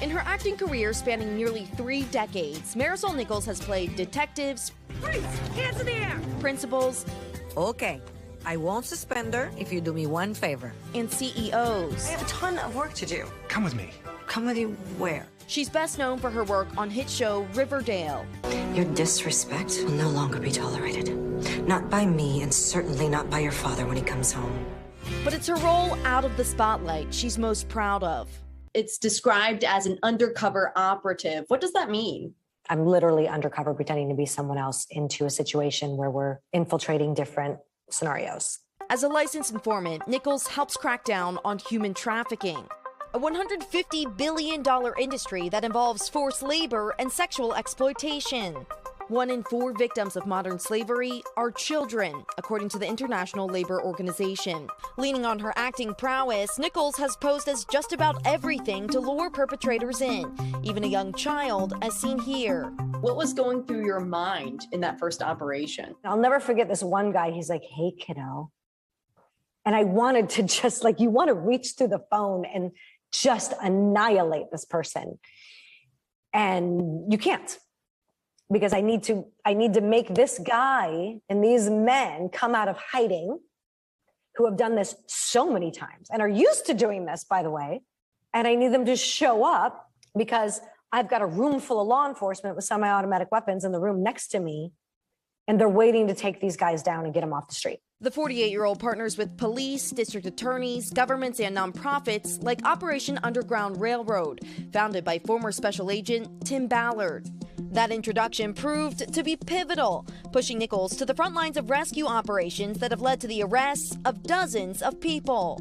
In her acting career spanning nearly 3 decades, Marisol Nichols has played detectives, Freeze! Hands in the air! principals, Okay, I won't suspend her if you do me one favor. and CEOs. I have a ton of work to do. Come with me. Come with you where? She's best known for her work on hit show Riverdale. Your disrespect will no longer be tolerated. Not by me, and certainly not by your father when he comes home. But it's her role out of the spotlight she's most proud of. It's described as an undercover operative. What does that mean? I'm literally undercover pretending to be someone else into a situation where we're infiltrating different scenarios. As a licensed informant, Nichols helps crack down on human trafficking, a $150 billion industry that involves forced labor and sexual exploitation. 1 in 4 victims of modern slavery are children, according to the International Labor Organization. Leaning on her acting prowess, Nichols has posed as just about everything to lure perpetrators in, even a young child, as seen here. What was going through your mind in that first operation? I'll never forget this one guy. He's like, "Hey, kiddo." And I wanted to just you want to reach through the phone and just annihilate this person. And you can't. Because I need to make this guy and these men come out of hiding, who have done this so many times and are used to doing this, by the way. And I need them to show up because I've got a room full of law enforcement with semi-automatic weapons in the room next to me, and they're waiting to take these guys down and get them off the street. The 48-year-old partners with police, district attorneys, governments, and nonprofits like Operation Underground Railroad, founded by former Special Agent Tim Ballard. That introduction proved to be pivotal, pushing Nichols to the front lines of rescue operations that have led to the arrests of dozens of people.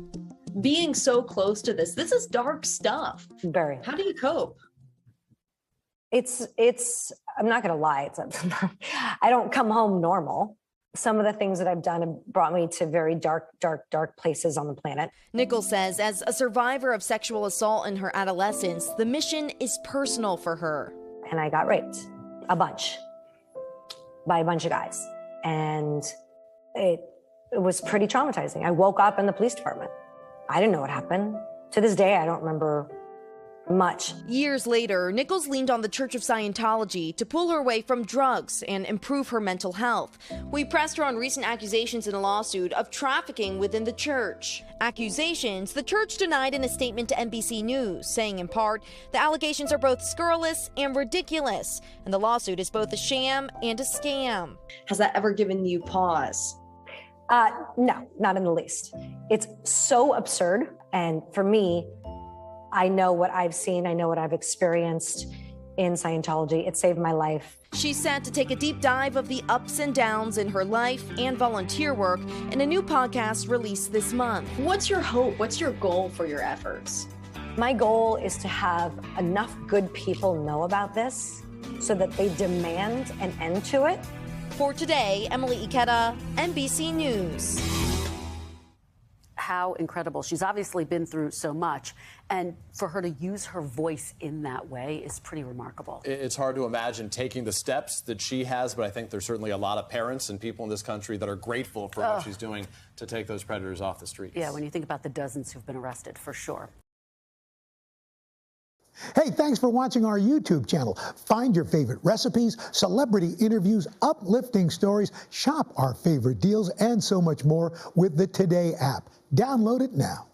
Being so close to this is dark stuff. Very. How do you cope? It's I'm not going to lie. I don't come home normal. Some of the things that I've done have brought me to very dark places on the planet. Nichols says as a survivor of sexual assault in her adolescence, the mission is personal for her. And I got raped a bunch by a bunch of guys. And it was pretty traumatizing. I woke up in the police department. I didn't know what happened. To this day, I don't remember much. Years later, Nichols leaned on the Church of Scientology to pull her away from drugs and improve her mental health. We pressed her on recent accusations in a lawsuit of trafficking within the church. Accusations the church denied in a statement to NBC News, saying in part, the allegations are both scurrilous and ridiculous, and the lawsuit is both a sham and a scam. Has that ever given you pause? No, not in the least. It's so absurd. And for me, I know what I've seen. I know what I've experienced in Scientology. It saved my life. She's set to take a deep dive of the ups and downs in her life and volunteer work in a new podcast released this month. What's your hope? What's your goal for your efforts? My goal is to have enough good people know about this so that they demand an end to it. For today, Emilie, Ikeda, NBC News. How incredible. She's obviously been through so much, and for her to use her voice in that way is pretty remarkable. It's hard to imagine taking the steps that she has, but I think there's certainly a lot of parents and people in this country that are grateful for what she's doing to take those predators off the streets. Yeah, when you think about the dozens who've been arrested, for sure. Hey, thanks for watching our YouTube channel. Find your favorite recipes, celebrity interviews, uplifting stories, shop our favorite deals, and so much more with the Today app. Download it now.